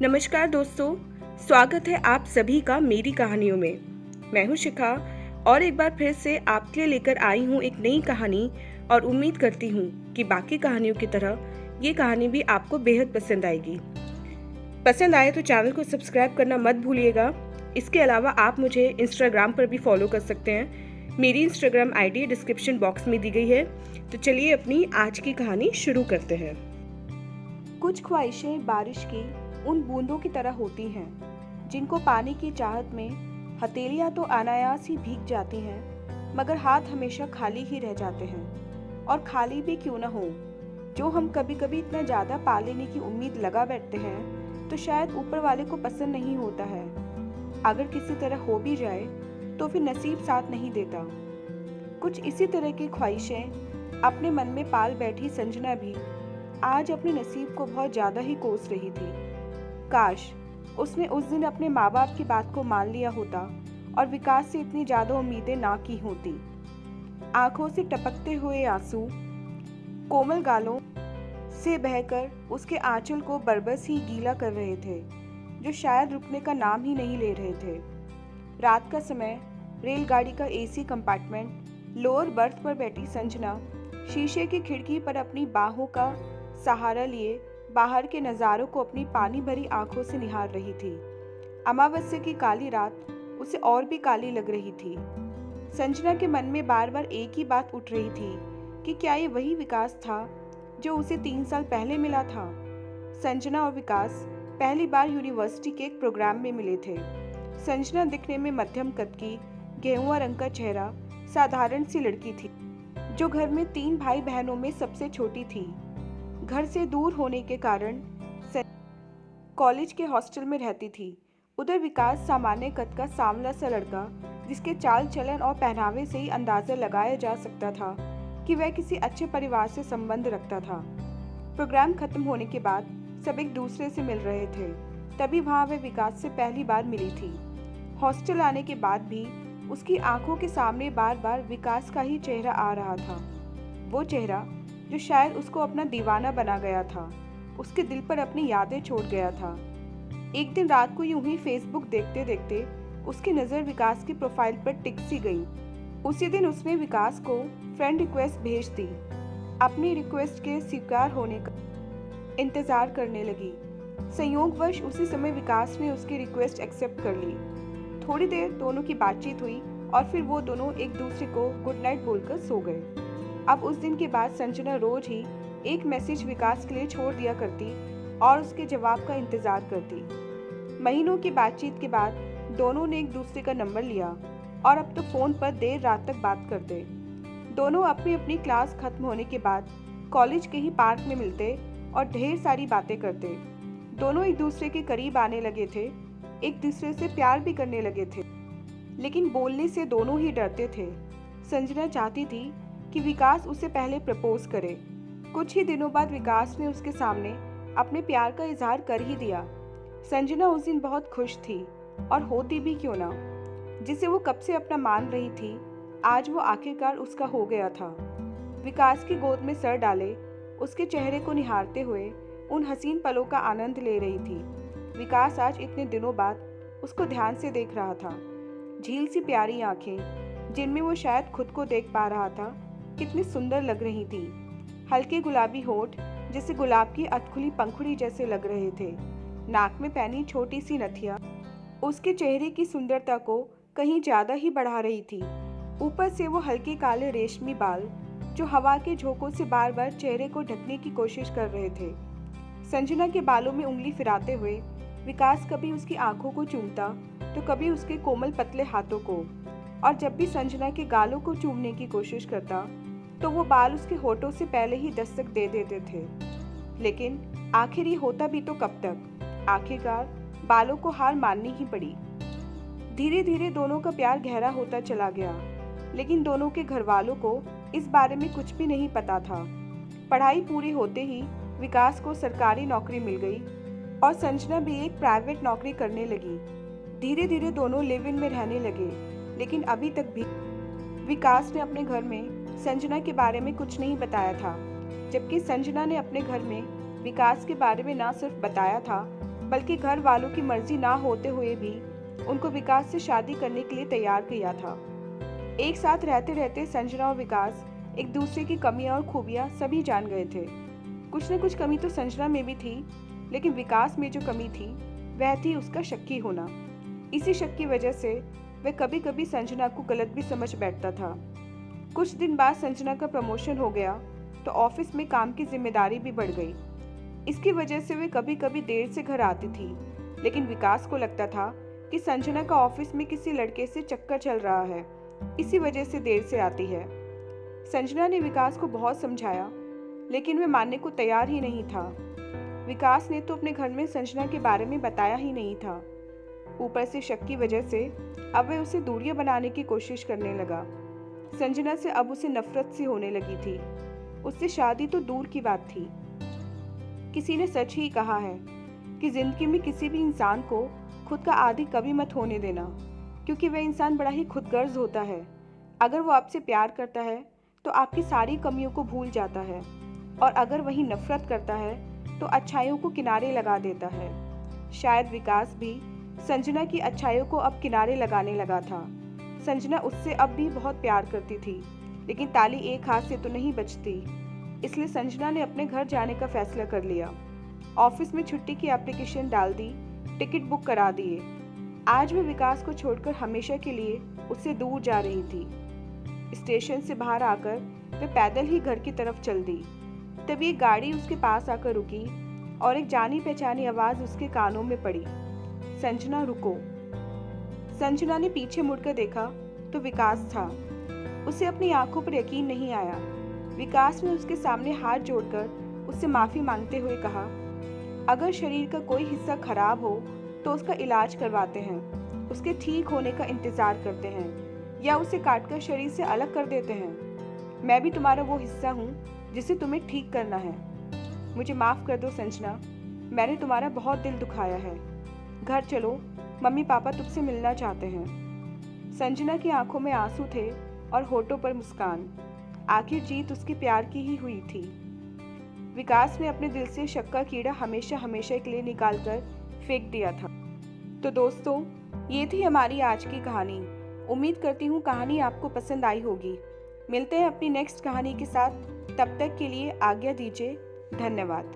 नमस्कार दोस्तों, स्वागत है आप सभी का मेरी कहानियों में। मैं हूं शिखा और एक बार फिर से आपके लिए लेकर आई हूं एक नई कहानी और उम्मीद करती हूं कि बाकी कहानियों की तरह ये कहानी भी आपको बेहद पसंद आएगी। पसंद आए तो चैनल को सब्सक्राइब करना मत भूलिएगा। इसके अलावा आप मुझे इंस्टाग्राम पर भी फॉलो कर सकते हैं। मेरी इंस्टाग्राम आईडी डिस्क्रिप्शन बॉक्स में दी गई है। तो चलिए अपनी आज की कहानी शुरू करते हैं। कुछ ख्वाहिशें बारिश की उन बूंदों की तरह होती हैं जिनको पाने की चाहत में हथेलियां तो अनायास ही भीग जाती हैं, मगर हाथ हमेशा खाली ही रह जाते हैं। और खाली भी क्यों न हो, जो हम कभी कभी इतना ज़्यादा पा लेने की उम्मीद लगा बैठते हैं तो शायद ऊपर वाले को पसंद नहीं होता है। अगर किसी तरह हो भी जाए तो फिर नसीब साथ नहीं देता। कुछ इसी तरह की ख्वाहिशें अपने मन में पाल बैठी संजना भी आज अपने नसीब को बहुत ज़्यादा ही कोस रही थी। काश उसने उस दिन अपने माँ बाप की बात को मान लिया होता और विकास से इतनी ज़्यादा उम्मीदें ना की होती। आंखों से टपकते हुए आंसू कोमल गालों से बहकर उसके आंचल को बरबस ही गीला कर रहे थे, जो शायद रुकने का नाम ही नहीं ले रहे थे। रात का समय, रेलगाड़ी का एसी कंपार्टमेंट, लोअर बर्थ पर बैठी संजना शीशे की खिड़की पर अपनी बाहों का सहारा लिए बाहर के नज़ारों को अपनी पानी भरी आंखों से निहार रही थी। अमावस्या की काली रात उसे और भी काली लग रही थी। संजना के मन में बार बार एक ही बात उठ रही थी कि क्या ये वही विकास था जो उसे 3 साल पहले मिला था। संजना और विकास पहली बार यूनिवर्सिटी के एक प्रोग्राम में मिले थे। संजना दिखने में मध्यम कद की, गेहुआ रंग का चेहरा, साधारण सी लड़की थी जो घर में 3 भाई बहनों में सबसे छोटी थी। घर से दूर होने के कारण कॉलेज के हॉस्टल में रहती थी। उधर विकास सामान्य कद का सांवला सा लड़का, जिसके चाल चलन और पहनावे से ही अंदाजा लगाया जा सकता था कि वह किसी अच्छे परिवार से संबंध रखता था। प्रोग्राम खत्म होने के बाद सब एक दूसरे से मिल रहे थे, तभी वहाँ वह विकास से पहली बार मिली थी। हॉस्टल आने के बाद भी उसकी आंखों के सामने बार बार विकास का ही चेहरा आ रहा था। वो चेहरा जो शायद उसको अपना दीवाना बना गया था, उसके दिल पर अपनी यादें छोड़ गया था। एक दिन रात को यूं ही फेसबुक देखते देखते उसकी नज़र विकास की प्रोफाइल पर टिक सी गई। उसी दिन उसने विकास को फ्रेंड रिक्वेस्ट भेज दी। अपनी रिक्वेस्ट के स्वीकार होने का इंतज़ार करने लगी। संयोगवश उसी समय विकास ने उसकी रिक्वेस्ट एक्सेप्ट कर ली। थोड़ी देर दोनों की बातचीत हुई और फिर वो दोनों एक दूसरे को गुड नाइट बोलकर सो गए। अब उस दिन के बाद संजना रोज ही एक मैसेज विकास के लिए छोड़ दिया करती और उसके जवाब का इंतजार करती। महीनों की बातचीत के बाद दोनों ने एक दूसरे का नंबर लिया और अब तो फोन पर देर रात तक बात करते। दोनों अपनी अपनी क्लास खत्म होने के बाद कॉलेज के ही पार्क में मिलते और ढेर सारी बातें करते। दोनों एक दूसरे के करीब आने लगे थे, एक दूसरे से प्यार भी करने लगे थे, लेकिन बोलने से दोनों ही डरते थे। संजना चाहती थी कि विकास उसे पहले प्रपोज करे। कुछ ही दिनों बाद विकास ने उसके सामने अपने प्यार का इजहार कर ही दिया। संजना उस दिन बहुत खुश थी, और होती भी क्यों ना। जिसे वो कब से अपना मान रही थी, आज वो आखिरकार उसका हो गया था। विकास की गोद में सर डाले उसके चेहरे को निहारते हुए उन हसीन पलों का आनंद ले रही थी। विकास आज इतने दिनों बाद उसको ध्यान से देख रहा था। झील सी प्यारी आंखें जिनमें वो शायद खुद को देख पा रहा था, कितनी सुंदर लग रही थी। हल्के गुलाबी होठ जैसे गुलाब की अधखुली पंखुड़ी जैसे लग रहे थे। नाक में पहनी छोटी सी नथिया उसके चेहरे की सुंदरता को कहीं ज्यादा ही बढ़ा रही थी। ऊपर से वो हल्के काले रेशमी बाल जो हवा के झोंकों से बार बार चेहरे को ढकने की कोशिश कर रहे थे। संजना के बालों में उंगली फिराते हुए विकास कभी उसकी आंखों को चूमता तो कभी उसके कोमल पतले हाथों को, और जब भी संजना के गालों को चूमने की कोशिश करता तो वो बाल उसके होठों से पहले ही दस्तक दे देते थे। लेकिन आखिर ये होता भी तो कब तक। आखिरकार बालों को हार माननी ही पड़ी। धीरे धीरे दोनों का प्यार गहरा होता चला गया, लेकिन दोनों के घर वालों को इस बारे में कुछ भी नहीं पता था। पढ़ाई पूरी होते ही विकास को सरकारी नौकरी मिल गई और संजना भी एक प्राइवेट नौकरी करने लगी। धीरे धीरे दोनों लिव इन में रहने लगे, लेकिन अभी तक भी विकास ने अपने घर में संजना के बारे में कुछ नहीं बताया था, जबकि संजना ने अपने घर में विकास के बारे में ना सिर्फ बताया था बल्कि घर वालों की मर्जी ना होते हुए भी उनको विकास से शादी करने के लिए तैयार किया था। एक साथ रहते रहते संजना और विकास एक दूसरे की कमियां और खूबियां सभी जान गए थे। कुछ न कुछ कमी तो संजना में भी थी, लेकिन विकास में जो कमी थी वह थी उसका शक्की होना। इसी शक की वजह से वह कभी कभी संजना को गलत भी समझ बैठता था। कुछ दिन बाद संजना का प्रमोशन हो गया तो ऑफिस में काम की जिम्मेदारी भी बढ़ गई। इसकी वजह से वे कभी कभी देर से घर आती थी, लेकिन विकास को लगता था कि संजना का ऑफिस में किसी लड़के से चक्कर चल रहा है, इसी वजह से देर से आती है। संजना ने विकास को बहुत समझाया, लेकिन वह मानने को तैयार ही नहीं था। विकास ने तो अपने घर में संजना के बारे में बताया ही नहीं था। ऊपर से शक की वजह से अब वह उसे दूरियां बनाने की कोशिश करने लगा। संजना से अब उसे नफरत सी होने लगी थी। उससे शादी तो दूर की बात थी। किसी ने सच ही कहा है कि जिंदगी में किसी भी इंसान को खुद का आदी कभी मत होने देना, क्योंकि वह इंसान बड़ा ही खुदगर्ज होता है। अगर वो आपसे प्यार करता है तो आपकी सारी कमियों को भूल जाता है, और अगर वही नफरत करता है तो अच्छाइयों को किनारे लगा देता है। शायद विकास भी संजना की अच्छाइयों को अब किनारे लगाने लगा था। संजना उससे अब भी बहुत प्यार करती थी, लेकिन ताली एक हाथ से तो नहीं बचती। इसलिए संजना ने अपने घर जाने का फैसला कर लिया। ऑफिस में छुट्टी की एप्लीकेशन डाल दी, टिकट बुक करा दिए। आज वह विकास को छोड़कर हमेशा के लिए उससे दूर जा रही थी। स्टेशन से बाहर आकर वह पैदल ही घर की तरफ चल दी। तभी एक गाड़ी उसके पास आकर रुकी और एक जानी पहचानी आवाज उसके कानों में पड़ी, संजना रुको। संजना ने पीछे मुड़कर देखा तो विकास था। उसे अपनी आंखों पर यकीन नहीं आया। विकास ने उसके सामने हाथ जोड़कर उससे माफी मांगते हुए कहा, अगर शरीर का कोई हिस्सा खराब हो तो उसका इलाज करवाते हैं, उसके ठीक होने का इंतजार करते हैं, या उसे काटकर शरीर से अलग कर देते हैं। मैं भी तुम्हारा वो हिस्सा हूँ जिसे तुम्हें ठीक करना है। मुझे माफ कर दो संजना, मैंने तुम्हारा बहुत दिल दुखाया है। घर चलो, मम्मी पापा तुमसे मिलना चाहते हैं। संजना की आंखों में आंसू थे और होठों पर मुस्कान। आखिर जीत उसके प्यार की ही हुई थी। विकास ने अपने दिल से शक का कीड़ा हमेशा हमेशा के लिए निकालकर फेंक दिया था। तो दोस्तों, ये थी हमारी आज की कहानी। उम्मीद करती हूँ कहानी आपको पसंद आई होगी। मिलते हैं अपनी नेक्स्ट कहानी के साथ। तब तक के लिए आज्ञा दीजिए। धन्यवाद।